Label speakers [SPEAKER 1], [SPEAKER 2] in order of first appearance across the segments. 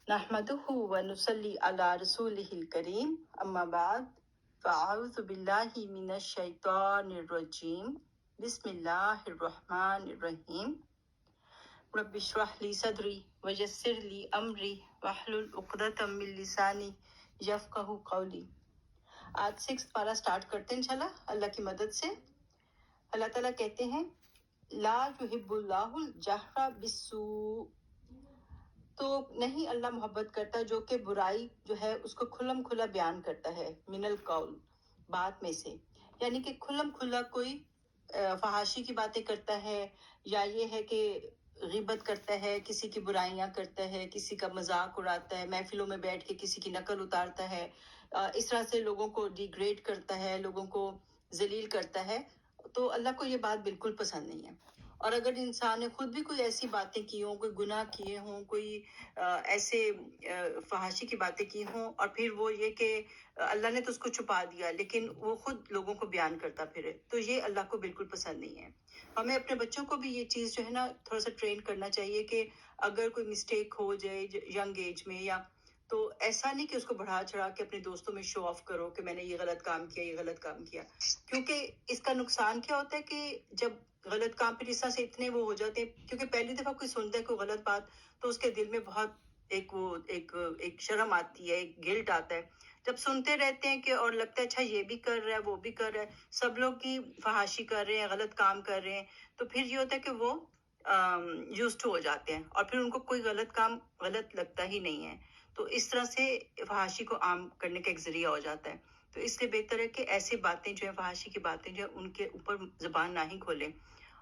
[SPEAKER 1] نحمده ونصلي على رسوله الكريم أما بعد فأعوذ بالله من الشيطان الرجيم بسم الله الرحمن الرحيم رب اشرح لي صدري ويسر لي أمري واحلل عقدة من لساني يفقهوا قولي. آج 6 پارہ سٹارٹ کرتے ہیں انشاءاللہ اللہ کی مدد سے. اللہ تعالیٰ کہتے ہیں لا يحب اللہ الجہر بالسوء، تو نہیں اللہ محبت کرتا جو کہ برائی جو ہے اس کو کھلم کھلا بیان کرتا ہے، من القول بات میں سے، یعنی کہ کھلم کھلا کوئی فحاشی کی باتیں کرتا ہے، یا یہ ہے کہ غیبت کرتا ہے، کسی کی برائیاں کرتا ہے، کسی کا مذاق اڑاتا ہے، محفلوں میں بیٹھ کے کسی کی نقل اتارتا ہے، اس طرح سے لوگوں کو ڈیگریڈ کرتا ہے، لوگوں کو ذلیل کرتا ہے، تو اللہ کو یہ بات بالکل پسند نہیں ہے. اور اگر انسان نے خود بھی کوئی ایسی باتیں کی ہوں، کوئی گناہ کیے ہوں، کوئی ایسے فحاشی کی باتیں کی ہوں، اور پھر وہ یہ کہ اللہ نے تو اس کو چھپا دیا لیکن وہ خود لوگوں کو بیان کرتا پھرے، تو یہ اللہ کو بالکل پسند نہیں ہے. ہمیں اپنے بچوں کو بھی یہ چیز جو ہے نا تھوڑا سا ٹرین کرنا چاہیے کہ اگر کوئی مسٹیک ہو جائے ینگ ایج میں، یا تو ایسا نہیں کہ اس کو بڑھا چڑھا کے اپنے دوستوں میں شو آف کرو کہ میں نے یہ غلط کام کیا، یہ غلط کام کیا. کیونکہ اس کا نقصان کیا ہوتا ہے کہ جب غلط کام پھر اس طرح سے اتنے وہ ہو جاتے ہیں، کیونکہ پہلی دفعہ کوئی سنتا ہے کوئی غلط بات تو اس کے دل میں بہت ایک شرم آتی ہے، ایک گلٹ آتا ہے. جب سنتے رہتے ہیں کہ اور لگتا ہے اچھا یہ بھی کر رہا ہے، وہ بھی کر رہا ہے، سب لوگ کی فحاشی کر رہے ہیں، غلط کام کر رہے ہیں، تو پھر یہ ہوتا ہے کہ وہ یوزڈ ہو جاتے ہیں اور پھر ان کو کوئی غلط کام غلط لگتا ہی نہیں ہے. تو اس طرح سے فحاشی کو عام کرنے کا ایک ذریعہ ہو جاتا ہے. تو اس لیے بہتر ہے کہ ایسی باتیں جو ہے فحاشی کی باتیں جو ہے ان کے اوپر زبان نہ ہی کھولیں،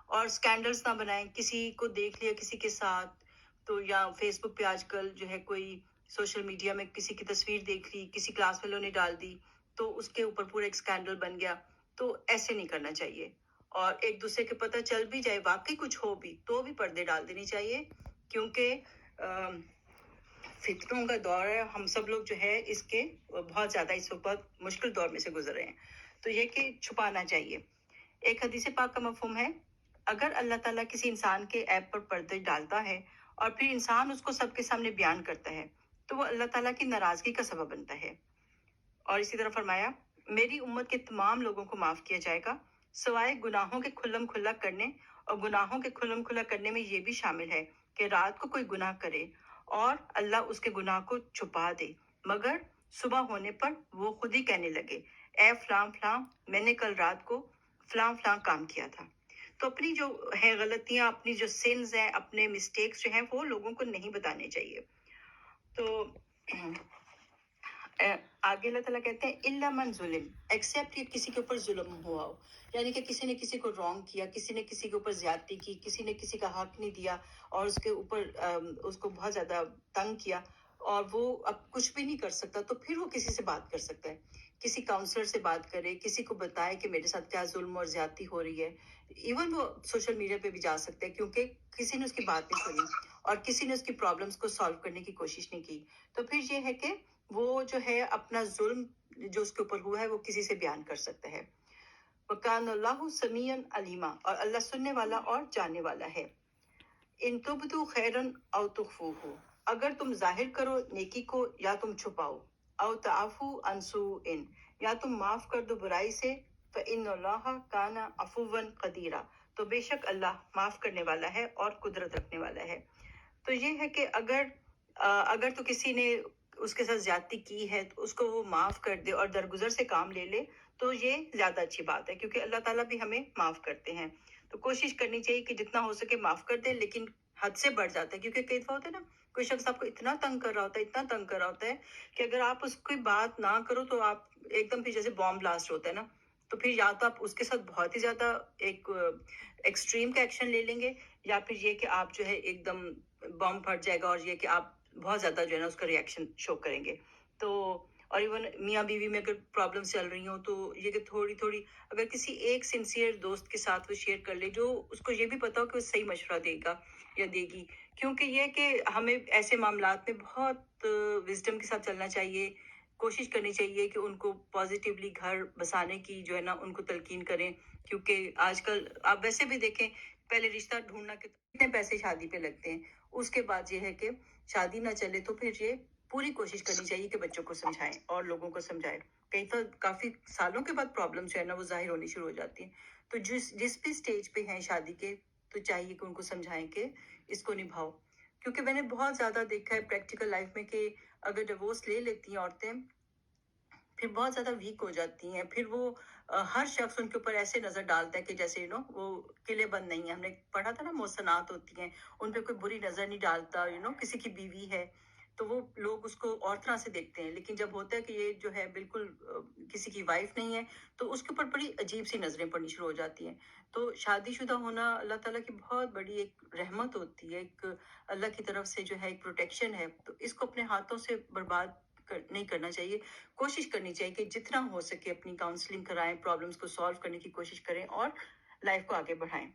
[SPEAKER 1] اور سکینڈلز نہ بنائیں. کسی کو دیکھ لیا کسی کے ساتھ، تو یا فیس بک پہ آج کل جو ہے کوئی سوشل میڈیا میں کسی کی تصویر دیکھ لی، کسی کلاس والوں نے ڈال دی تو اس کے اوپر پورا ایک سکینڈل بن گیا. تو ایسے نہیں کرنا چاہیے. اور ایک دوسرے کے پتہ چل بھی جائے واقعی کچھ ہو بھی تو بھی پردے ڈال دینی چاہیے، کیونکہ فتنوں کا دور ہے. ہم سب لوگ جو ہے اس کے بہت زیادہ اس وقت بہت مشکل دور میں سے گزر رہے ہیں، تو یہ کہ چھپانا چاہیے. ایک حدیث پاک کا مفہوم ہے اگر اللہ تعالیٰ کسی انسان کے عیب پر پردے ڈالتا ہے اور پھر انسان اس کو سب کے سامنے بیان کرتا ہے تو وہ اللہ تعالیٰ کی ناراضگی کا سبب بنتا ہے. اور اسی طرح فرمایا میری امت کے تمام لوگوں کو معاف کیا جائے گا سوائے گناہوں کے کھلم کھلا کرنے، اور گناہوں کے کھلم کھلا کرنے میں یہ بھی شامل ہے کہ رات کو کوئی گناہ کرے اور اللہ اس کے گناہ کو چھپا دے، مگر صبح ہونے پر وہ خود ہی کہنے لگے اے فلاں فلاں میں نے کل رات کو فلاں فلاں کام کیا تھا. تو اپنی جو ہے غلطیاں، اپنی جو سینز ہیں، اپنے مسٹیکس جو ہیں وہ لوگوں کو نہیں بتانے چاہیے. تو آگے اللہ تعالیٰ کہتے ہیں الا من ظلم، ایکسیپٹ کہ کسی کے اوپر ظلم ہوا ہو، یعنی کہ کسی نے کسی کو رانگ کیا، کسی نے کسی کے اوپر زیادتی کی، کسی نے کسی کا حق نہیں دیا اور اس کے اوپر اس کو بہت زیادہ تنگ کیا اور وہ اب کچھ بھی نہیں کر سکتا، تو پھر وہ کسی سے بات کر سکتا ہے. کسی کاؤنسلر سے بات کرے، کسی کو بتائے کہ میرے ساتھ کیا ظلم اور زیادتی ہو رہی ہے. ایون وہ سوشل میڈیا پہ بھی جا سکتے ہیں کیونکہ کسی نے اس کی بات نہیں سنی اور کسی نے اس کی پرابلمس کو سالو کرنے کی کوشش نہیں کی. تو پھر یہ ہے کہ وہ جو ہے اپنا ظلم جو اس کے اوپر ہوا ہے وہ کسی سے بیان کر سکتا ہے. وَكَانَ اللَّهُ سَمِيعًا عَلِيمًا، اور اللہ سننے والا اور جاننے والا ہے. ان تبدو خیرن او تخفوہ، اگر تم ظاہر کرو نیکی کو یا تم چھپاؤ، او تعفو عن سوء، یا تم معاف کر دو برائی سے، فإن اللہ کان عفوا قدیرا، تو بے شک اللہ معاف کرنے والا ہے اور قدرت رکھنے والا ہے. تو یہ ہے کہ اگر تو کسی نے اس کے ساتھ زیادتی کی ہے تو اس کو وہ معاف کر دے اور درگزر سے کام لے لے تو یہ زیادہ اچھی بات ہے، کیونکہ اللہ تعالیٰ بھی ہمیں معاف کرتے ہیں. تو کوشش کرنی چاہیے کہ جتنا ہو سکے معاف کر دے، لیکن حد سے بڑھ جاتا ہے کیونکہ کئی دفعہ ہوتا ہے نا کوئی شخص آپ کو اتنا تنگ کر رہا ہوتا ہے، اتنا تنگ کر رہا ہوتا ہے کہ اگر آپ اس کی بات نہ کرو تو آپ ایک دم پھر جیسے بام بلاسٹ ہوتا ہے نا، تو پھر یا تو آپ اس کے ساتھ بہت ہی زیادہ ایک ایکسٹریم کا ایکشن لے لیں گے، یا پھر یہ کہ آپ جو ہے ایک دم بم پھٹ جائے گا اور یہ کہ آپ بہت زیادہ جو ہے نا اس کا ریئیکشن شو کریں گے. تو اور ایون میاں بیوی میں اگر پرابلمس چل رہی ہوں تو یہ کہ تھوڑی تھوڑی اگر کسی ایک سنسیئر دوست کے ساتھ وہ شیئر کر لے جو اس کو یہ بھی پتا ہو کہ وہ صحیح مشورہ دے گا یا دے گی. کیونکہ یہ کہ ہمیں ایسے معاملات میں بہت وزڈم کے ساتھ چلنا چاہیے، کوشش کرنی چاہیے کہ ان کو پازیٹیولی گھر بسانے کی جو ہے نا ان کو تلقین کریں. کیونکہ آج کل آپ ویسے بھی دیکھیں پہلے رشتہ ڈھونڈنا کتنے پیسے شادی پہ لگتے ہیں. اس کے بعد یہ ہے کہ شادی نہ چلے تو پھر یہ پوری کوشش کرنی چاہیے کہ بچوں کو سمجھائیں اور لوگوں کو سمجھائیں. کئی تو کافی سالوں کے بعد پرابلم جو ہے نا وہ ظاہر ہونی شروع ہو جاتی ہیں. تو جس بھی اسٹیج پہ ہیں شادی کے تو چاہیے کہ ان کو سمجھائیں کہ اس کو نبھاؤ. کیونکہ میں نے بہت زیادہ دیکھا ہے پریکٹیکل لائف میں کہ اگر ڈیورس لے لیتی ہیں عورتیں پھر بہت زیادہ ویک ہو جاتی ہیں. پھر وہ ہر شخص ان کے اوپر ایسے نظر ڈالتا ہے کہ جیسے وہ قلعے بند نہیں ہیں. ہم نے پڑھا تھا نا محسنات ہوتی ہیں, ان پہ کوئی بری نظر نہیں ڈالتا. کسی کی بیوی ہے تو وہ لوگ اس کو اور طرح سے دیکھتے ہیں, لیکن جب ہوتا ہے کہ یہ جو ہے بالکل کسی کی وائف نہیں ہے تو اس کے اوپر بڑی عجیب سی نظریں پڑنی شروع ہو جاتی ہیں. تو شادی شدہ ہونا اللہ تعالیٰ کی بہت بڑی ایک رحمت ہوتی ہے, ایک اللہ کی طرف سے جو ہے ایک پروٹیکشن ہے. تو اس کو اپنے ہاتھوں سے برباد نہیں کرنا چاہیے. کوشش کرنی چاہیے کہ جتنا ہو سکے اپنی کاؤنسلنگ کرائیں, پرابلمس کو سالو کرنے کی کوشش کریں اور لائف کو آگے بڑھائیں.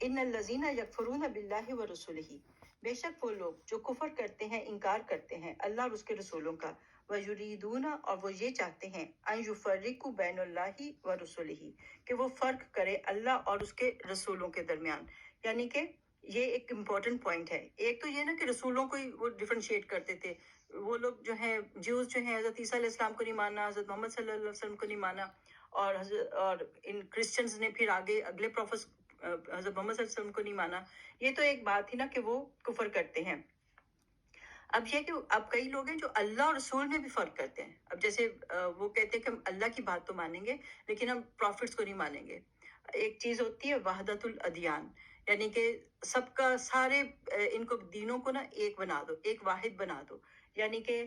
[SPEAKER 1] ان الذین یکفرون باللہ ورسولہ, بے شک وہ لوگ جو کفر کرتے ہیں, انکار کرتے ہیں اللہ اور اس کے رسولوں کا, ویریدون, اور وہ یہ چاہتے ہیں, ان یفرقوا بین اللہ ورسولہ, کہ وہ فرق کرے اللہ اور اس کے رسولوں کے درمیان. یعنی کہ یہ ایک امپورٹنٹ پوائنٹ ہے. ایک تو یہ نا کہ رسولوں کو ہی وہ ڈیفرنشیٹ کرتے تھے. وہ لوگ جو ہیں جوز جو ہیں حضرت عیسیٰ علیہ السلام کو نہیں مانا, حضرت محمد صلی اللہ علیہ وسلم کو نہیں مانا, اور ان کرسچنز نے پھر آگے اگلے پروفیس حضرت محمد صلی اللہ علیہ وسلم کو نہیں مانا. یہ تو ایک بات تھی نا کہ وہ کفر کرتے ہیں. اب یہ کہ اب کئی لوگ ہیں جو اللہ اور رسول میں بھی فرق کرتے ہیں. اب جیسے وہ کہتے ہیں کہ ہم اللہ کی بات تو مانیں گے لیکن ہم پروفٹس کو نہیں مانیں گے. ایک چیز ہوتی ہے وحدت الادیان, یعنی کہ سب کا سارے ان کو دینوں کو نا ایک بنا دو, ایک واحد بنا دو. یعنی کہ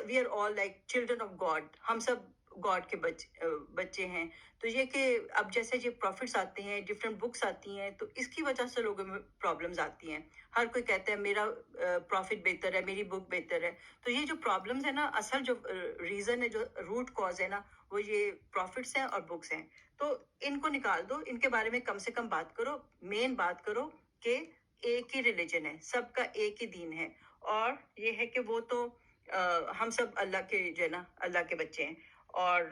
[SPEAKER 1] we are all like children of God, ہم سب گاڈ کے بچے ہیں. تو یہ کہ اب جیسے یہ پروفٹس آتے ہیں, ڈفرینٹ بکس آتی ہیں, تو اس کی وجہ سے لوگوں میں پرابلمز آتی ہیں. ہر کوئی کہتا ہے میرا پروفٹ بہتر ہے, میری بک بہتر ہے. تو یہ جو پرابلمز ہے نا, اصل جو ریزن ہے, جو روٹ کاز ہے نا, وہ یہ پروفٹس ہیں اور بکس ہیں. تو ان کو نکال دو, ان کے بارے میں کم سے کم بات کرو. مین بات کرو کہ ایک ہی ریلیجن ہے, سب کا ایک ہی دین ہے, اور یہ ہے کہ وہ تو ہم سب اللہ کے جو ہے نا اللہ کے بچے ہیں. اور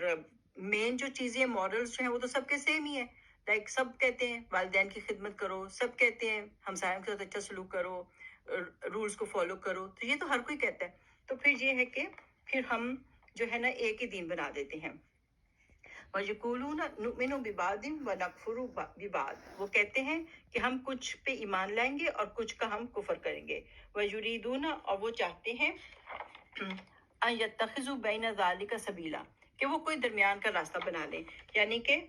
[SPEAKER 1] مین جو چیزیں مورلز جو ہیں وہ تو سب کے سیم ہی ہیں. لائک سب کہتے ہیں والدین کی خدمت کرو, سب کہتے ہیں ہمسایوں کے ساتھ اچھا سلوک کرو, رولز کو فالو کرو. تو یہ تو ہر کوئی کہتا ہے. تو پھر یہ ہے کہ پھر ہم جو ہے نا ایک ہی دین بنا دیتے ہیں. وَيَقُولُونَ نُؤْمِنُ بِبَعْضٍ وَنَكْفُرُ بِبَعْضٍ, وہ کہتے ہیں کہ ہم کچھ پہ ایمان لائیں گے اور کچھ کا ہم کفر کریں گے. وَيُرِيدُونَ, اور وہ چاہتے ہیں, أَن يَتَّخِذُوا بَيْنَ ذَلِكَ سَبِيلًا, کہ وہ کوئی درمیان کا راستہ بنا لیں. یعنی کہ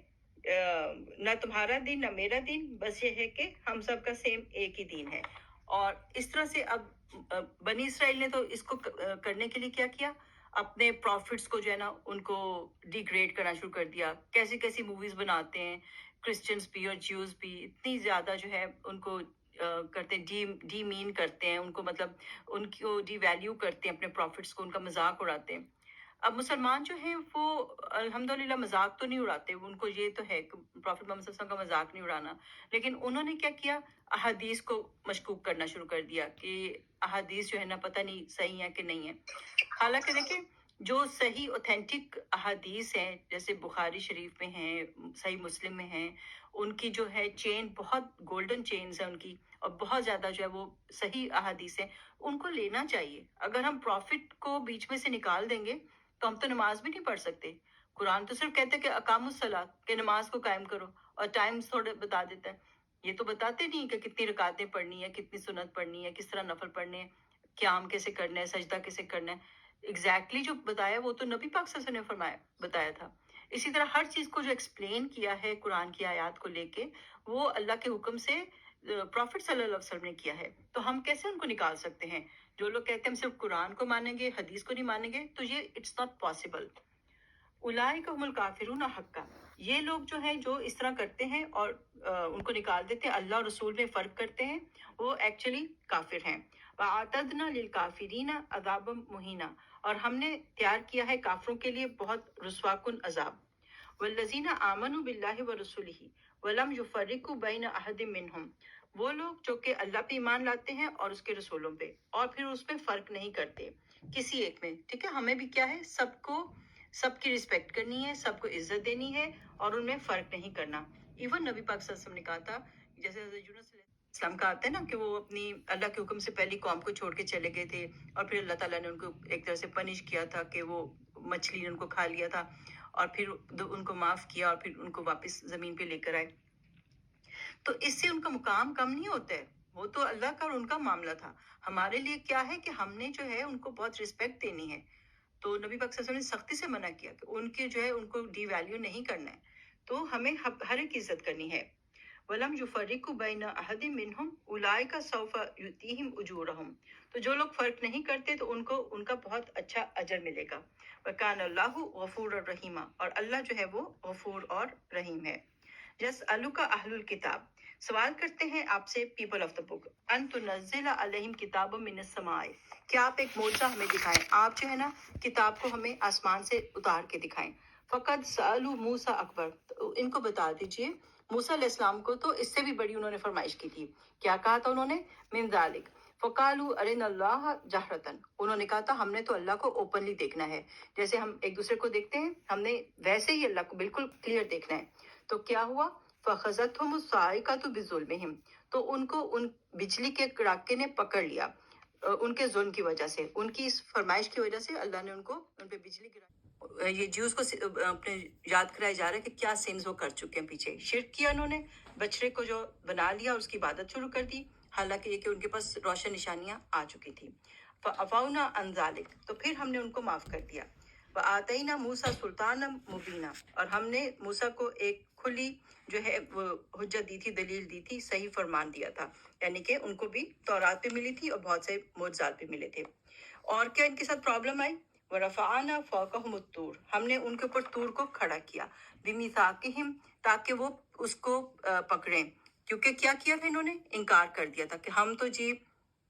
[SPEAKER 1] نہ تمہارا دین نہ میرا دین, بس یہ ہے کہ ہم سب کا سیم ایک ہی دین ہے. اور اس طرح سے اب بنی اسرائیل نے تو اس کو کرنے کے لیے کیا کیا, اپنے پروفٹس کو جو ہے نا ان کو ڈیگریڈ کرنا شروع کر دیا. کیسی کیسی موویز بناتے ہیں, کرسچنز بھی اور جیوز بھی اتنی زیادہ جو ہے ان کو کرتے ہیں, ڈی مین کرتے ہیں ان کو, مطلب ان کو ڈی ویلیو کرتے ہیں اپنے پروفٹس کو, ان کا مذاق اڑاتے ہیں. اب مسلمان جو ہیں وہ الحمدللہ مذاق تو نہیں اڑاتے, ان کو یہ تو ہے کہ پروفٹ محمد صلی اللہ علیہ وسلم کا مذاق نہیں اڑانا, لیکن انہوں نے کیا کیا, احادیث کو مشکوک کرنا شروع کر دیا کہ احادیث جو ہے نا پتہ نہیں صحیح ہے کہ نہیں ہے. حالانکہ دیکھیں جو صحیح اوتھینٹک احادیث ہیں, جیسے بخاری شریف میں ہیں, صحیح مسلم میں ہیں, ان کی جو ہے چین بہت گولڈن چینز ہیں ان کی, اور بہت زیادہ جو ہے وہ صحیح احادیث ہیں, ان کو لینا چاہیے. اگر ہم پروفٹ کو بیچ میں سے نکال دیں گے تو ہم تو نماز بھی نہیں پڑھ سکتے. قرآن تو صرف کہتے ہیں کہ اقام الصلاۃ, کہ نماز کو قائم کرو, اور ٹائمز تھوڑے بتا دیتا ہے. یہ تو بتاتے نہیں کہ کتنی رکعتیں پڑھنی ہے, کتنی سنت پڑھنی ہے, کس طرح نفل پڑھنے ہیں, قیام کیسے کرنا ہے, سجدہ کیسے کرنا ہے. ایگزیکٹلی جو بتایا وہ تو نبی پاک صلی اللہ علیہ وسلم نے بتایا تھا. اسی طرح ہر چیز کو جو ایکسپلین کیا ہے قرآن کی آیات کو لے کے, وہ اللہ کے حکم سے پروفٹ صلی اللہ علیہ وسلم نے کیا ہے. تو ہم کیسے ان کو نکال سکتے ہیں؟ جو لوگ کہتے ہیں ہم صرف قرآن کو مانیں گے, حدیث کو نہیں مانیں گے, تو یہ اٹس ناٹ پاسبل. اولئک هم الکافرون حقا, یہ لوگ جو ہیں جو اس طرح کرتے ہیں اور ان کو نکال دیتے ہیں, اللہ اور رسول میں فرق کرتے ہیں, وہ ایکچولی کافر ہیں. وَأَعْتَدْنَا لِلْكَافِرِينَ عَذَابًا مُهِينًا, اور ہم نے تیار کیا ہے کافروں کے لیے بہت رسوا کن عذاب. وَالَّذِينَ آمَنُوا بِاللَّهِ وَرَسُولِهِ وَلَمْ يُفَرِّقُوا بَيْنَ أَحَدٍ مِّنْهُمْ, وہ لوگ جو کہ اللہ پہ ایمان لاتے ہیں اور اس کے رسولوں پہ, اور پھر اس پہ فرق نہیں کرتے کسی ایک میں. ٹھیک ہے, ہمیں بھی کیا ہے, سب کو سب کی رسپیکٹ کرنی ہے, سب کو عزت دینی ہے, اور ان میں فرق نہیں کرنا. ایون نبی پاک صلی اللہ علیہ وسلم نے کہا تھا، جیسے حضرت یونس علیہ السلام کا آتا ہے نا کہ وہ اپنی اللہ کے حکم سے پہلی قوم کو چھوڑ کے چلے گئے تھے، اور پھر اللہ تعالیٰ نے ان کو ایک طرح سے پنش کیا تھا کہ وہ مچھلی نے ان کو کھا لیا تھا، اور پھر ان کو معاف کیا اور پھر ان کو واپس زمین پہ لے کر آئے. تو اس سے ان کا مقام کم نہیں ہوتا ہے، وہ تو اللہ کا اور ان کا معاملہ تھا. ہمارے لیے کیا ہے کہ ہم نے جو ہے ان کو بہت رسپیکٹ دینی ہے. تو نبی پاک صلی اللہ علیہ وسلم نے سختی سے منع کیا کہ ان کے جو ہے ان کو ڈی ویلیو نہیں کرنا ہے. تو ہمیں ہر ایک عزت کرنی ہے. وَلَمْ يُفَرِّقُ بَيْنَ أَحَدٍ مِّنْهُمْ أُولَٰئِكَ سَوْفَ يُؤْتِيهِمْ أُجُورَهُمْ. تو جو لوگ فرق نہیں کرتے تو ان کو ان کا بہت اچھا اجر ملے گا. وَكَانَ اللَّهُ غَفُورًا رَحِيمًا. اور اللہ جو ہے وہ غفور اور رحیم ہے. یسألک اہل الکتاب. سوال کرتے ہیں آپ سے پیپل آف دا بک. ان تنزل علیہم کتاب من السماء. کیا آپ ایک معجزہ ہمیں دکھائیں، آپ جو ہے نا کتاب کو ہمیں آسمان سے اتار کے دکھائیں. فقد سألوا موسیٰ اکبر. تو ان کو بتا دیجئے موسیٰ علیہ السلام کو تو اس سے بھی بڑی انہوں نے فرمائش کی تھی. کیا کہا تھا انہوں نے؟ من ذالک فقالوا ارنا اللہ جہرتن. انہوں نے کہا تھا ہم نے تو اللہ کو اوپنلی دیکھنا ہے، جیسے ہم ایک دوسرے کو دیکھتے ہیں ہم نے ویسے ہی اللہ کو بالکل کلیئر دیکھنا ہے. تو کیا ہوا؟ فَخَذَتْهُمُ الصَّاعِقَةُ بِظُلْمِهِمْ. تو ان کو ان بجلی کے کڑاکے نے پکڑ لیا ان کے ظلم کی وجہ سے، ان کی اس فرمائش کی وجہ سے اللہ نے ان پہ بجلی گرا. یہ جیوز کو اپنے یاد کرایا جا رہا ہے کہ کیا سینز وہ کر چکے ہیں پیچھے. شرک کیا انہوں نے، بچڑے کو جو بنا لیا اور اس کی عبادت شروع کر دی، حالانکہ یہ کہ ان کے پاس روشن نشانیاں آ چکی تھی. فَعَفَوْنَا عَنْ ذَلِكَ. تو پھر ہم نے ان کو معاف کر دیا. وَآتَيْنَا مُوسَىٰ سُلْطَانًا مُبِينًا. اور ہم نے موسیٰ کو ایک کھلی جو ہے وہ حجت دی تھی، دلیل دی تھی، صحیح فرمان دیا تھا. یعنی کہ ان کو بھی تورات پہ ملی تھی اور بہت سے معجزات بھی ملے تھے. اور کیا ان کے ساتھ پرابلم آئی؟ وَرَفَعَنَا فَوْقَهُمُ الطُّورَ. ہم نے ان کے اوپر طور کو کھڑا کیا. بِمِيثَاقِهِمْ. تاکہ وہ اس کو پکڑیں. کیونکہ کیا کیا تھا انہوں نے؟ انکار کر دیا تھا کہ ہم تو جی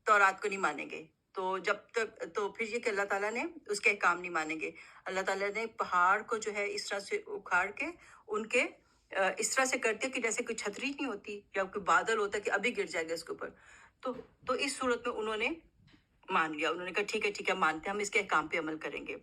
[SPEAKER 1] تورات کو نہیں مانیں گے. تو جب تک تو پھر یہ کہ اللہ تعالیٰ نے اس کے احکام نہیں مانیں گے. اللہ تعالیٰ نے پہاڑ کو جو ہے اس طرح سے اکھاڑ کے ان کے اس طرح سے کرتے کہ جیسے کوئی چھتری نہیں ہوتی یا کوئی بادل ہوتا ہے کہ ابھی گر جائے گا اس کے اوپر. تو اس صورت میں انہوں نے مان لیا. انہوں نے کہا ٹھیک ہے مانتے ہیں، ہم اس کے احکام پہ عمل کریں گے.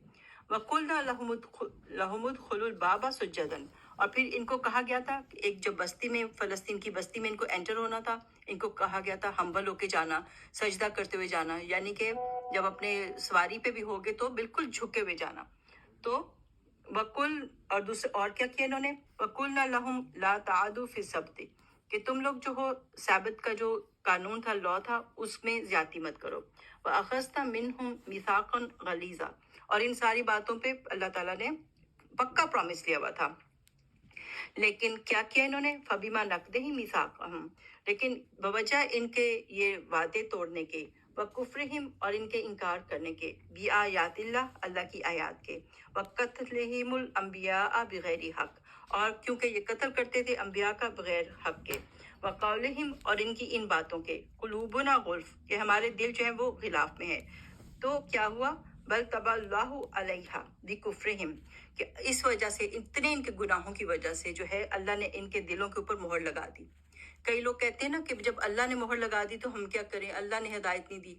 [SPEAKER 1] وَقُلْنَا لَهُمُ ادْخُلُوا الْبَابَ سُجَّدًا. اور پھر ان کو کہا گیا تھا کہ ایک جب بستی میں، فلسطین کی بستی میں ان کو انٹر ہونا تھا، ان کو کہا گیا تھا ہمبل ہو کے جانا، سجدہ کرتے ہوئے جانا. یعنی کہ جب اپنے سواری پہ بھی ہوگے تو بالکل جھکے ہوئے جانا. تو وَقُلْ اور دوسرے اور کیا کیا انہوں نے؟ وَقُلْنَا لَهُمْ لَا تَعْدُوا فِي السَّبْتِ. کہ تم لوگ جو ہو سبت کا جو قانون تھا، لا تھا، اس میں زیادتی مت کرو. وَأَخَذْنَا مِنْهُمْ مِيثَاقًا غَلِيظًا. اور ان ساری باتوں پہ اللہ تعالیٰ نے پکا پرومس لیا ہوا تھا. لیکن کیا کیا انہوں نے؟ فَبِمَا نَقْضِهِمْ مِيثَاقَهُمْ. لیکن بوجہ ان کے یہ وعدے توڑنے کے، وَكُفْرِهِمْ اور ان کے انکار کرنے کے، بِآیاتِ اللہ اللہ کی آیات کے، وَقَتْلِهِمُ الْأَنْبِيَاءَ بِغَيْرِ حق. اور کیونکہ یہ قتل کرتے تھے انبیاء کا بغیر حق کے. وَقَوْلِهِمْ اور ان کی ان باتوں کے، قُلُوبُنَا غُلْفٌ کہ ہمارے دل جو ہیں وہ غلاف میں ہے. تو کیا ہوا؟ بل طبع اللہ علیہا بکفرہم. کہ اس وجہ سے اتنے ان کے گناہوں کی وجہ سے جو ہے اللہ نے ان کے دلوں کے اوپر مہر لگا دی. کئی لوگ کہتے ہیں نا کہ جب اللہ نے مہر لگا دی تو ہم کیا کریں، اللہ نے ہدایت نہیں دی.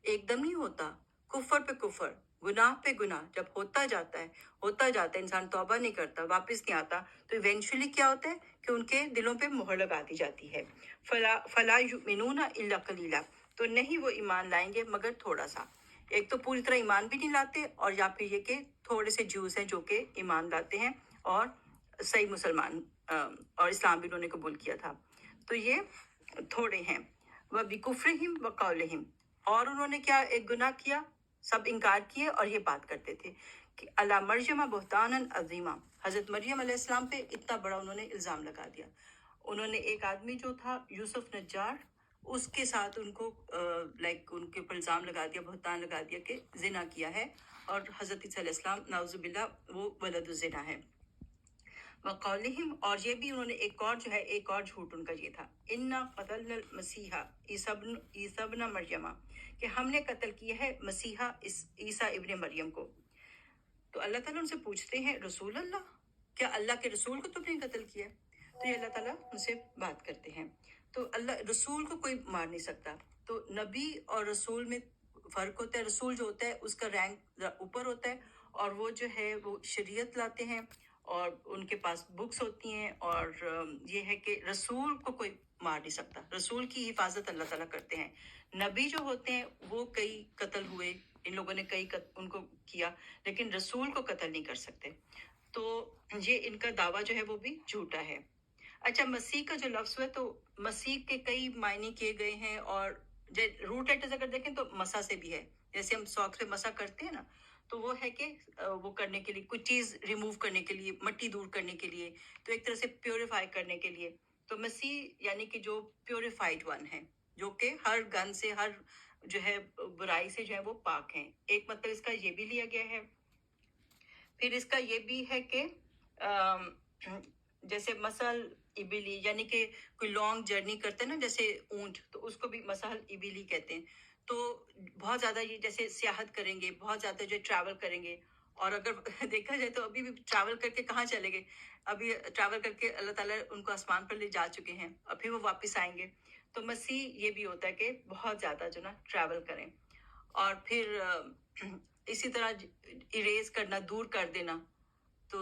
[SPEAKER 1] ایک دم نہیں ہوتا. کفر پہ کفر، گناہ پہ گناہ جب ہوتا جاتا ہے انسان توبہ نہیں کرتا، واپس نہیں آتا، تو ایونچولی کیا ہوتا ہے کہ ان کے دلوں پہ مہر لگا دی جاتی ہے. فلا یؤمنون الا قلیلا. تو نہیں وہ ایمان لائیں گے مگر تھوڑا سا. ایک تو پوری طرح ایمان بھی نہیں لاتے، اور یا پھر یہ کہ تھوڑے سے جوز ہیں جو کہ ایمان لاتے ہیں اور صحیح مسلمان اور اسلام بھی انہوں نے قبول کیا تھا. تو یہ تھوڑے ہیں. وَبِكُفْرِهِمْ وَقَوْلِهِمْ. اور انہوں نے کیا ایک گناہ کیا، سب انکار کیے اور یہ بات کرتے تھے کہ علی مریم بہتانا عظیما. حضرت مریم علیہ السلام پہ اتنا بڑا انہوں نے الزام لگا دیا. انہوں نے ایک آدمی جو تھا یوسف نجار، اس کے ساتھ ان کو ان کے اوپر الزام لگا دیا، بہتان لگا دیا کہ زنا کیا ہے، اور حضرت عیسیٰ علیہ السلام نعوذ باللہ وہ ولد الزنا ہے. وقولہم اور یہ بھی انہوں نے ایک اور جھوٹ ان کا یہ تھا، انا قتلنا المسیح عیسیٰ ابن مریم. کہ ہم نے قتل کیا ہے مسیحا عیسیٰ ابن مریم کو. تو اللہ تعالیٰ ان سے پوچھتے ہیں رسول اللہ، کیا اللہ کے رسول کو تم نے قتل کیا؟ تو یہ اللہ تعالیٰ ان سے بات کرتے ہیں. تو اللہ رسول کو کوئی مار نہیں سکتا. تو نبی اور رسول میں فرق ہوتا ہے. رسول جو ہوتا ہے اس کا رینک اوپر ہوتا ہے، اور وہ جو ہے وہ شریعت لاتے ہیں اور ان کے پاس بکس ہوتی ہیں، اور یہ ہے کہ رسول کو کوئی مار نہیں سکتا، رسول کی حفاظت اللہ تعالیٰ کرتے ہیں. نبی جو ہوتے ہیں وہ کئی قتل ہوئے، ان لوگوں نے ان کو کیا، لیکن رسول کو قتل نہیں کر سکتے. تو یہ ان کا دعویٰ جو ہے وہ بھی جھوٹا ہے. اچھا، مسیح کا جو لفظ ہے تو مسیح کے کئی معنی کیے گئے ہیں، اور روٹ لیٹرز اگر دیکھیں تو مسا سے بھی ہے. جیسے ہم سوکس پہ مسا کرتے ہیں نا، تو وہ ہے کہ وہ کرنے کے لیے، کچھ چیز ریموو کرنے کے لیے، مٹی دور کرنے کے لیے، تو ایک طرح سے پیوریفائی کرنے کے لیے. تو مسیح یعنی کہ جو پیوریفائڈ ون ہے، جو کہ ہر گن سے، ہر جو ہے برائی سے جو ہے وہ پاک ہیں. ایک مطلب اس کا یہ بھی لیا گیا ہے. پھر اس کا یہ بھی ہے کہ جیسے مسل ابلی، یعنی کہ کوئی لانگ جرنی کرتے ہیں نا جیسے اونٹ، تو اس کو بھی مسل ابلی کہتے ہیں. تو بہت زیادہ یہ جیسے سیاحت کریں گے، بہت زیادہ جو ٹریول کریں گے، اور اگر دیکھا جائے تو ابھی بھی ٹریول کر کے کہاں چلے گئے، ابھی ٹریول کر کے اللہ تعالیٰ ان کو آسمان پر لے جا چکے ہیں، اور پھر وہ واپس آئیں گے. تو مسیح یہ بھی ہوتا ہے کہ بہت زیادہ جو نا ٹریول کریں. اور پھر اسی طرح اریز کرنا، دور کر دینا. تو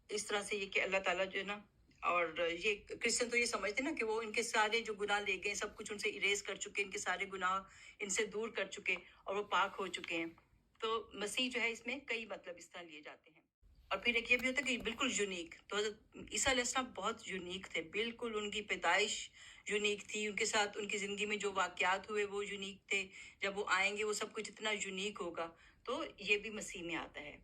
[SPEAKER 1] اس طرح سے یہ کہ اللہ تعالیٰ جو ہے نا، اور یہ کرسچن تو یہ سمجھتے ہیں نا کہ وہ ان کے سارے جو گناہ لے گئے، سب کچھ ان سے اریز کر چکے، ان کے سارے گناہ ان سے دور کر چکے، اور وہ پاک ہو چکے ہیں. تو مسیح جو ہے اس میں کئی مطلب اس طرح لیے جاتے ہیں. اور پھر ایک یہ بھی ہوتا ہے کہ بالکل یونیک. تو حضرت عیسیٰ علیہ السلام بہت یونیک تھے، بالکل ان کی پیدائش یونیک تھی، ان کے ساتھ ان کی زندگی میں جو واقعات ہوئے وہ یونیک تھے. جب وہ آئیں گے وہ سب کچھ اتنا یونیک ہوگا. تو یہ بھی مسیح میں آتا ہے.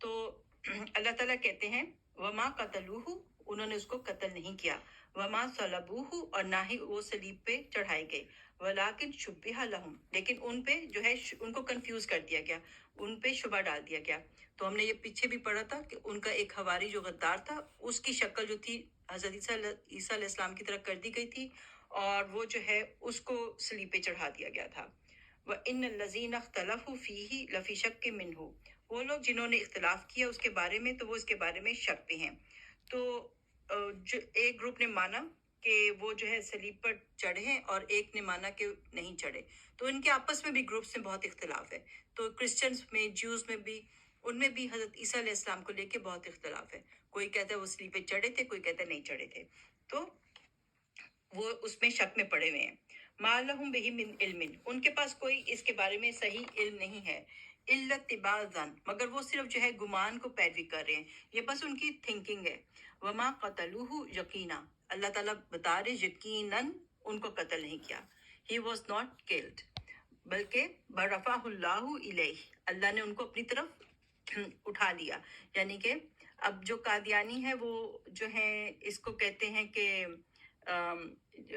[SPEAKER 1] تو اللہ تعالیٰ کہتے ہیں وما قتلوہ، انہوں نے اس کو قتل نہیں کیا، وما صلبوہ، اور نہ ہی وہ صلیب پہ چڑھائے گئے، ولیکن شبہ لہم، لیکن ان پہ جو ہے ان کو کنفیوز کر دیا گیا، ان پہ شبہ ڈال دیا گیا. تو ہم نے یہ پیچھے بھی پڑھا تھا کہ ان کا ایک حواری جو غدار تھا، اس کی شکل جو تھی حضرت عیسیٰ علیہ السلام کی طرح کر دی گئی تھی، اور وہ جو ہے اس کو صلیب پہ چڑھا دیا گیا تھا. وَإِنَّ الَّذِينَ اخْتَلَفُوا فِيهِ لَفِي شَكٍّ مِّنْهُ، وہ لوگ جنہوں نے اختلاف کیا اس کے بارے میں تو وہ اس کے بارے میں شک پہ ہیں. تو جو ایک گروپ نے مانا کہ وہ جو ہے صلیب پر چڑھے ہیں، اور ایک نے مانا کہ نہیں چڑھے. تو ان کے آپس میں بھی گروپس میں بہت اختلاف ہے. تو کرسچنز میں، جیوز میں بھی، ان میں بھی حضرت عیسیٰ علیہ السلام کو لے کے بہت اختلاف ہے. کوئی کہتا ہے وہ صلیب پہ چڑھے تھے، کوئی کہتا ہے نہیں چڑھے تھے. تو وہ اس میں شک میں پڑے ہوئے ہیں. ما لہم بہ من علم، ان کے پاس کوئی اس کے بارے میں صحیح علم نہیں ہے. الا اتباع الظن، مگر وہ صرف جو ہے گمان کو پیروی کر رہے ہیں، یہ بس ان کی تھنکنگ ہے. وما قتلوہ یقینا، اللہ تعالیٰ بتا رہے یقیناً ان کو قتل نہیں کیا. ہی واز ناٹ کلڈ، بلکہ برفعہ اللہ الیہ، اللہ نے ان کو اپنی طرف اٹھا لیا. یعنی کہ اب جو قادیانی ہے وہ جو ہے اس کو کہتے ہیں کہ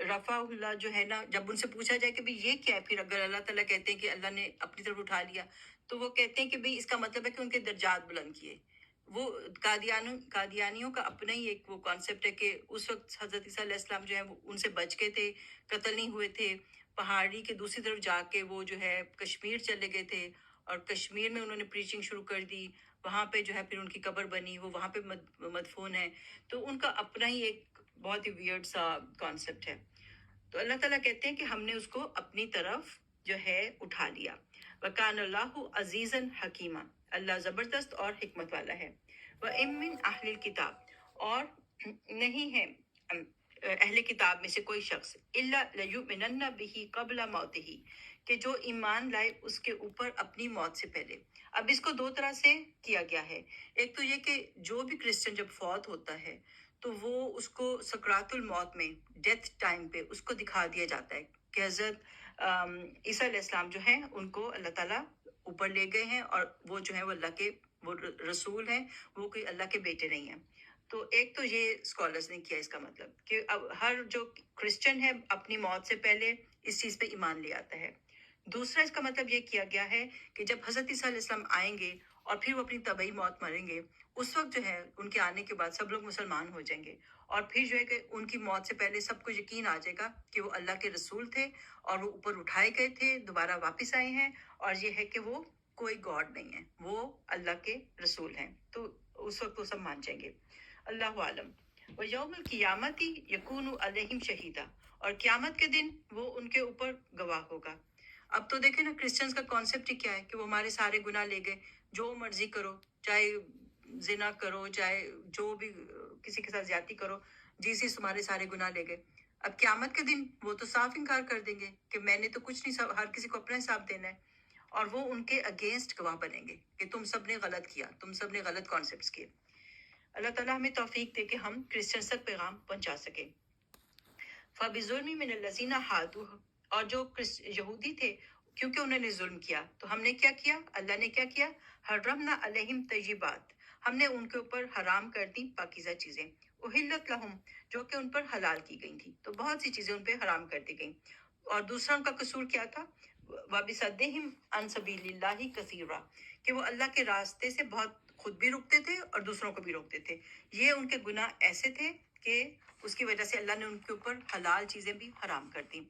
[SPEAKER 1] رفع اللہ جو ہے نا، جب ان سے پوچھا جائے کہ بھی یہ کیا ہے، پھر اگر اللہ تعالیٰ کہتے ہیں کہ اللہ نے اپنی طرف اٹھا لیا، تو وہ کہتے ہیں کہ بھی اس کا مطلب ہے کہ ان کے درجات بلند کیے. وہ قادیانیوں کا اپنا ہی ایک وہ کانسیپٹ ہے کہ اس وقت حضرت عیسیٰ علیہ السلام جو ہے وہ ان سے بچ کے تھے، قتل نہیں ہوئے تھے. پہاڑی کے دوسری طرف جا کے وہ جو ہے کشمیر چلے گئے تھے، اور کشمیر میں انہوں نے پریچنگ شروع کر دی. وہاں پہ جو ہے پھر ان کی قبر بنی، وہ وہاں پہ مدفون ہے. تو ان کا اپنا ہی ایک بہت ہی ویئرڈ سا کانسیپٹ ہے. تو اللہ تعالیٰ کہتے ہیں کہ ہم نے اس کو اپنی طرف جو ہے اٹھا لیا. وَكَانَ اللَّهُ عَزِيزًا حَكِيمًا، اللہ زبردست اور حکمت والا ہے. وَإِن مِّنْ أَهْلِ الْكِتَابِ، اور نہیں ہے اہل کتاب میں سے کوئی شخص، إِلَّا لَيُؤْمِنَنَّ بِهِ قَبْلَ مَوْتِهِ، کہ جو ایمان لائے اس کے اوپر اپنی موت سے پہلے. اب اس کو دو طرح سے کیا گیا ہے. ایک تو یہ کہ جو بھی کرسچن جب فوت ہوتا ہے تو وہ اس کو سکرات الموت میں، ڈیتھ ٹائم پہ اس کو دکھا دیا جاتا ہے کہ حضرت عیسیٰ علیہ السلام جو ہیں ان کو اللہ تعالیٰ اوپر لے گئے ہیں، اور وہ جو ہے وہ اللہ کے وہ رسول ہیں، وہ کوئی اللہ کے بیٹے نہیں ہیں. تو ایک تو یہ اسکالرز نے کیا اس کا مطلب کہ اب ہر جو کرسچن ہے اپنی موت سے پہلے اس چیز پہ ایمان لے آتا ہے. دوسرا اس کا مطلب یہ کیا گیا ہے کہ جب حضرت عیسیٰ علیہ السلام آئیں گے اور پھر وہ اپنی طبعی موت مریں گے، اس وقت جو ہے ان کے آنے کے بعد سب لوگ مسلمان ہو جائیں گے، اور پھر جو ہے کہ ان کی موت سے پہلے سب کو یقین آ جائے گا کہ وہ اللہ کے رسول تھے، اور وہ اوپر اٹھائے گئے تھے، دوبارہ واپس آئے ہیں، اور یہ ہے کہ وہ کوئی گاڈ نہیں ہے، وہ اللہ کے رسول ہیں. تو اس وقت وہ سب مان جائیں گے. اللہ عالم. وَيَوْمَ الْقِيَامَةِ يَكُونُ عَلَيْهِمْ شَهِيدًا، اور قیامت کے دن وہ ان کے اوپر گواہ ہوگا. اب تو دیکھیں نا کرسچنز کا کانسیپٹ ہی کیا ہے کہ وہ ہمارے سارے گناہ لے گئے، جو مرضی کرو، چاہے زنا کرو، چاہے جو بھی کسی کے ساتھ زیادتی کرو، جیسے تمہارے سارے گناہ لے گئے. اب قیامت کے دن وہ تو صاف انکار کر دیں گے کہ میں نے تو کچھ نہیں، سب ہر کسی کو اپنا حساب دینا ہے. اور وہ ان کے اگینسٹ گواہ بنیں گے کہ تم سب نے غلط کیا، تم سب نے غلط کانسیپٹس کیے. اللہ تعالیٰ ہمیں توفیق دے کہ ہم کرسچنس تک پیغام پہنچا سکیں. فَبِظُلْمٍ مِّنَ الَّذِينَ هَادُوا، اور جو یہودی تھے کیونکہ انہوں نے ظلم کیا تو ہم نے کیا کیا، اللہ نے کیا کیا، حرمنا علیہم طیبات، ہم نے ان کے اوپر حرام کر دی پاکیزہ چیزیں، احلت لہم، جو کہ ان پر حلال کی گئی تھی. تو بہت سی چیزیں ان پہ حرام کر دی گئیں. اور دوسرا ان کا قصور کیا تھا، وَبِصَدِّهِمْ عَنْ سَبِيلِ اللَّهِ كَثِيرًا، کہ وہ اللہ کے راستے سے بہت خود بھی رکتے تھے اور دوسروں کو بھی روکتے تھے. یہ ان کے گناہ ایسے تھے کہ اس کی وجہ سے اللہ نے ان کے اوپر حلال چیزیں بھی حرام کر دی.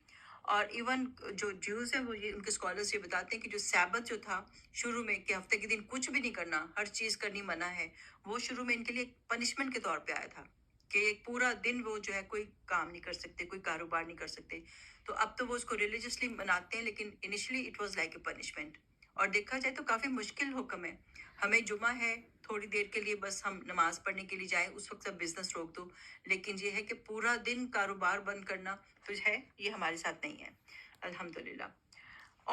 [SPEAKER 1] اور ایون جو جیوز ہیں وہ ان کے اسکالرس یہ بتاتے ہیں کہ جو سیبت جو تھا شروع میں کہ ہفتے کے دن کچھ بھی نہیں کرنا، ہر چیز کرنی منع ہے، وہ شروع میں ان کے لیے ایک پنشمنٹ کے طور پہ آیا تھا کہ ایک پورا دن وہ جو ہے کوئی کام نہیں کر سکتے، کوئی کاروبار نہیں کر سکتے. تو اب تو وہ اس کو ریلیجسلی مناتے ہیں، لیکن initially it was like a punishment. اور دیکھا جائے تو کافی مشکل حکم ہے. ہمیں جمعہ ہے، تھوڑی دیر کے لیے بس ہم نماز پڑھنے کے لیے جائیں، اس وقت سب بزنس روک دو. لیکن یہ ہے کہ پورا دن کاروبار بند کرنا تو ہے، یہ ہمارے ساتھ نہیں ہے الحمدللہ.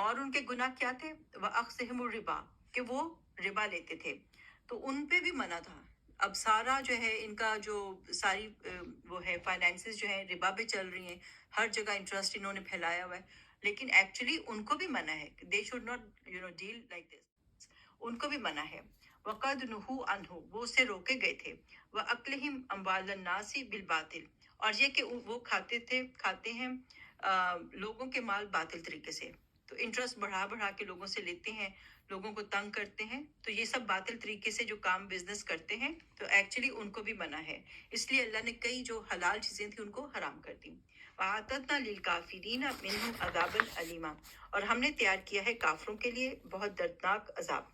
[SPEAKER 1] اور ان کے گناہ کیا تھے، وَأَخْذِهِمُ الرِّبَا، کہ وہ ربا لیتے تھے. تو ان پہ بھی منع تھا. اب سارا جو ہے ان کا جو ساری وہ ہے فائنینسز جو ہے ربا پہ چل رہی ہیں، ہر جگہ انٹرسٹ انہوں نے پھیلایا ہوا ہے. لیکن ایکچولی ان کو بھی منع ہے، they should not deal like this. ان کو بھی منع ہے. وَقَدْ نُهُوا عَنْهُ، وہ اس سے روکے گئے تھے. وَأَكْلِهِمْ أَمْوَالَ النَّاسِ بِالْبَاطِلِ، اور یہ کہ وہ کھاتے ہیں لوگوں کے مال باطل طریقے سے. تو انٹرسٹ بڑھا کے لوگوں سے لیتے ہیں، لوگوں کو تنگ کرتے ہیں. تو یہ سب باطل طریقے سے جو کام بزنس کرتے ہیں تو ایکچولی ان کو بھی منع ہے. اس لیے اللہ نے کئی جو حلال چیزیں تھیں ان کو حرام کر دی. وَأَعْتَدْنَا لِلْكَافِرِينَ مِنْهُمْ عَذَابًا أَلِيمًا، اور ہم نے تیار کیا ہے کافروں کے لیے بہت دردناک عذاب.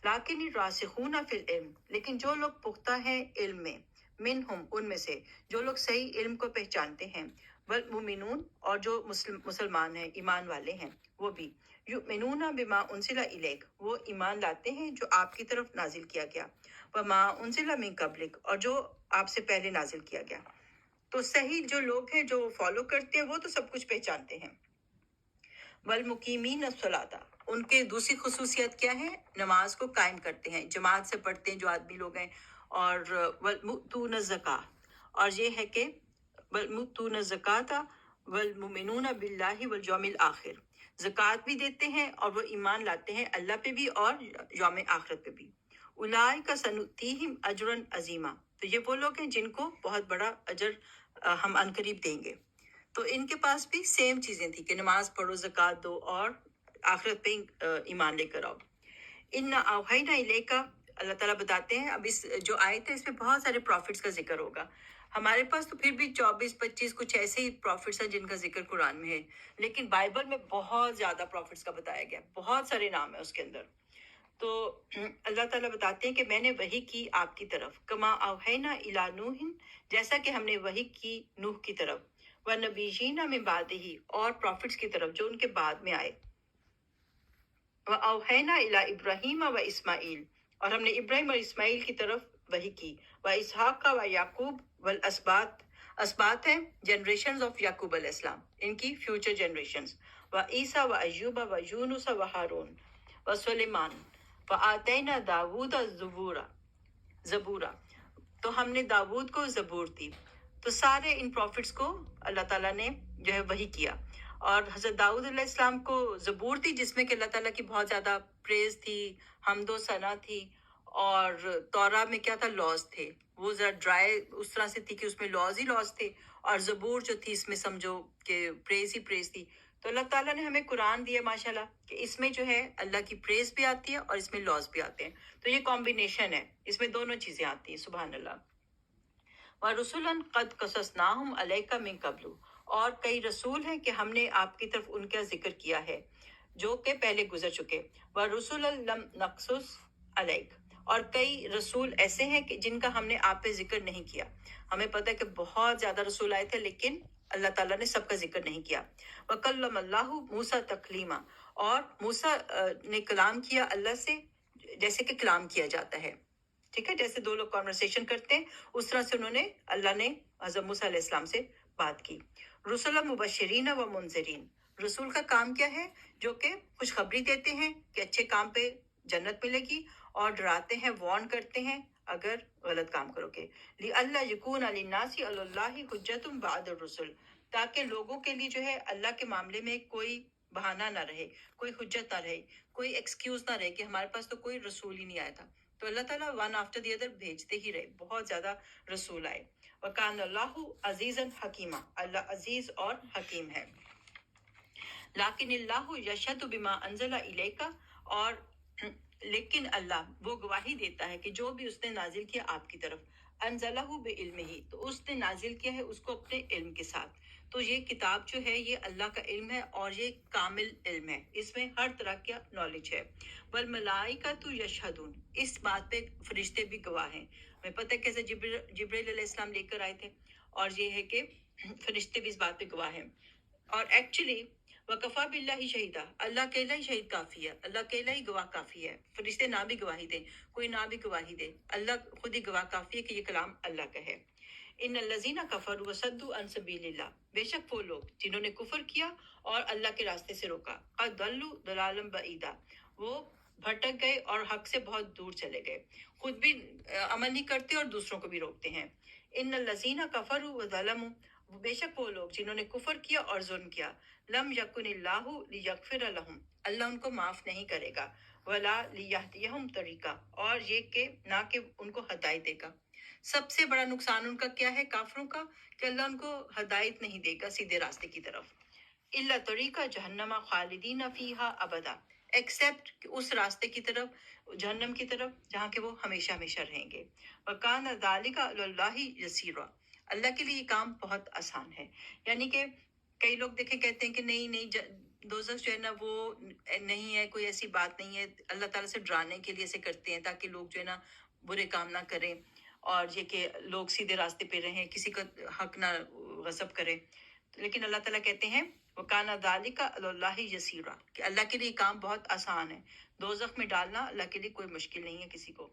[SPEAKER 1] لیکن الراسخون فی العلم، لیکن جو لوگ پختہ ہیں علم میں، منہم، ان میں سے جو لوگ صحیح علم کو پہچانتے ہیں، والمؤمنون، اور جو مسلمان ہیں، ایمان والے ہیں، وہ بھی یؤمنون بما انزل الیک، وہ ایمان لاتے ہیں جو آپ کی طرف نازل کیا گیا، وما انزل من قبلک، اور جو آپ سے پہلے نازل کیا گیا. تو صحیح جو لوگ ہیں جو فالو کرتے ہیں وہ تو سب کچھ پہچانتے ہیں. والمقیمین الصلاۃ، ان کے دوسری خصوصیت کیا ہے، نماز کو قائم کرتے ہیں، جماعت سے پڑھتے ہیں جو آدمی لوگ ہیں. اور والمؤتون الزکاۃ، اور یہ ہے کہ والمؤتون الزکاۃ والمؤمنون باللہ والیوم الآخر، زکوٰۃ بھی دیتے ہیں اور وہ ایمان لاتے ہیں اللہ پہ بھی اور یوم آخرت پہ بھی. اولئک سنؤتیہم اجرا عظیما، تو یہ وہ لوگ ہیں جن کو بہت بڑا اجر ہم عنقریب دیں گے. تو ان کے پاس بھی سیم چیزیں تھیں کہ نماز پڑھو، زکوٰۃ دو اور آخرت پہ ایمان لے کر آؤ. اِنَّا أَوْحَيْنَا إِلَيْكَ، اللہ تعالیٰ بتاتے ہیں. اب اس جو آیت ہے اس میں بہت سارے پروفٹس کا ذکر ہوگا. ہمارے پاس تو پھر بھی 24-25 کچھ ایسے ہی پروفٹس ہیں جن کا ذکر قرآن میں ہے، لیکن بائبل میں بہت زیادہ پروفٹس کا بتایا گیا، بہت سارے نام ہیں اس کے اندر. تو اللہ تعالیٰ بتاتے ہیں کہ میں نے وحی کی آپ کی طرف، کما اوحینا الی نوح، جیسا کہ ہم نے وحی کی نوح کی طرف، ونبیین من بعدہ، اور پروفٹس کی طرف جو ان کے بعد میں آئے. وَأَوْحَيْنَا إِلَىٰ إِبْرَاهِيمَ وَإِسْمَاعِيلَ، اور ہم نے ابراہیم اور اسماعیل کی طرف وحی کی. وَإِسْحَاقَ وَيَعْقُوبَ وَالْأَسْبَاطِ، اسباط ہیں جنریشنز آف یعقوب علیہ السلام، ان کی فیوچر جنریشنز. وَعِیسیٰ وَأَیُّوبَ وَیونس وَہارون وَسُلیمان وَآتَیْنَا داوود زبورا، تو ہم نے داود کو زبور دی. تو سارے ان پروفٹس کو اللہ تعالیٰ نے جو ہے وحی کیا. اور حضرت داؤد علیہ السلام کو زبور تھی جس میں کہ اللہ تعالیٰ کی بہت زیادہ پریز تھی، حمد و ثنا تھی. اور تورا میں کیا تھا، لاز تھے، وہ ذرا ڈرائی اس طرح سے تھی کہ اس میں لاز ہی لاز تھے. اور زبور جو تھی اس میں سمجھو کہ پریز ہی پریز تھی. تو اللہ تعالیٰ نے ہمیں قرآن دیا ماشاءاللہ کہ اس میں جو ہے اللہ کی پریز بھی آتی ہے اور اس میں لاز بھی آتے ہیں. تو یہ کمبینیشن ہے، اس میں دونوں چیزیں آتی ہیں. سبحان اللہ. وَرُسُلًا قَدْ قَصَصْنَاهُمْ عَلَيْكَ مِن قَبْلُ، اور کئی رسول ہیں کہ ہم نے آپ کی طرف ان کا ذکر کیا ہے جو کہ پہلے گزر چکے. وَرُسُلًا لَمْ نَقْصُصْ عَلَيْكَ، اور کئی رسول ایسے ہیں کہ جن کا ہم نے آپ پہ ذکر نہیں کیا. ہمیں پتہ ہے کہ بہت زیادہ رسول آئے تھے لیکن اللہ تعالیٰ نے سب کا ذکر نہیں کیا. وَكَلَّمَ اللَّهُ مُوسَىٰ تَكْلِيمًا، اور موسیٰ نے کلام کیا اللہ سے جیسے کہ کلام کیا جاتا ہے. ٹھیک ہے, جیسے دو لوگ کانورسیشن کرتے ہیں اس طرح سے انہوں نے اللہ نے حضرت موسیٰ علیہ السلام سے بات کی. رسول مبشرین و منذرین, رسول کا کام کیا ہے؟ جو کہ خوشخبری دیتے ہیں کہ اچھے کام پہ جنت ملے گی, اور ڈراتے ہیں, وارن کرتے ہیں اگر غلط کام کرو گے. لِأَلَّا يَكُونَ لِلنَّاسِ عَلَى اللَّهِ حُجَّةٌ بَعْدَ الرُّسُلِ, تاکہ لوگوں کے لیے جو ہے اللہ کے معاملے میں کوئی بہانہ نہ رہے, کوئی حجت نہ رہے, کوئی ایکسکیوز نہ رہے کہ ہمارے پاس تو کوئی رسول ہی نہیں آیا تھا. تو اللہ تعالیٰ ون آفٹر دی ادر بھیجتے ہی رہے, بہت زیادہ رسول آئے. وَكَانَ اللَّهُ عَزِيزًا حَكِيمًا, اللہ عزیز اور حکیم ہے. لیکن اللہ یشہد بما انزل الیک, اور لیکن اللہ وہ گواہی دیتا ہے کہ جو بھی اس نے نازل کیا آپ کی طرف, انزلہ بعلمہ, تو اس نے نازل کیا ہے اس کو اپنے علم کے ساتھ. تو یہ کتاب جو ہے یہ اللہ کا علم ہے, اور یہ کامل علم ہے, اس میں ہر طرح کا نالج ہے. والملائکۃ یشہدون, اس بات پہ فرشتے بھی گواہ ہیں. ہمیں پتہ ہے کیسے جبرائیل علیہ السلام لے کر آئے تھے, اور یہ ہے کہ فرشتے بھی اس بات پہ گواہ ہیں. اور ایکچولی وکفا باللہ شہیدہ, اللہ اکیلا ہی شہید کافی ہے, اللہ اکیلا ہی گواہ کافی ہے. فرشتے نہ بھی گواہی دیں, کوئی نہ بھی گواہی دے, اللہ خود ہی گواہ کافی ہے کہ یہ کلام اللہ کا ہے. ان الذین کفروا وصدوا عن سبیل اللہ, بے شک وہ لوگ جنہوں نے کفر کیا اور اللہ کے راستے سے روکا, قد ضلوا ضلالا بعیدا, وہ بھٹک گئے اور حق سے بہت دور چلے گئے, خود بھی عمل نہیں کرتے اور دوسروں کو بھی روکتے ہیں. ان الذین کفروا وظلموا, بے شک وہ لوگ جنہوں نے کفر کیا اور ظلم کیا, لم یکن اللہ لیغفر لہم, اللہ ان کو معاف نہیں کرے گا, ولا لیہدیہم طریقہ, اور یہ کہ نہ کہ ان کو ہدایت دے گا. سب سے بڑا نقصان ان کا کیا ہے کافروں کا, کہ اللہ ان کو ہدایت نہیں دے گا سیدھے راستے کی طرف. الا طریقہ جہنم خالدین فیہا ابدا, ایکسیپٹ اس راستے کی طرف, جہنم کی طرف, جہاں کہ وہ ہمیشہ ہمیشہ رہیں گے. وکان ذالک علی اللہ یسیرا, اللہ کے لیے یہ کام بہت آسان ہے. یعنی کہ کئی لوگ دیکھیں کہتے ہیں کہ نہیں دوزخ جو ہے نا وہ نہیں ہے, کوئی ایسی بات نہیں ہے, اللہ تعالیٰ سے ڈرانے کے لیے ایسے کرتے ہیں تاکہ لوگ جو ہے نا برے کام نہ کریں, اور یہ کہ لوگ سیدھے راستے پہ رہیں, کسی کا حق نہ غصب کریں. لیکن اللہ تعالیٰ کہتے ہیں وَكَانَ ذَلِكَ عَلَى اللَّهِ يَسِيرًا, کہ اللہ کے لیے یہ کام بہت آسان ہے. دوزخ میں ڈالنا اللہ کے لیے کوئی مشکل نہیں ہے کسی کو.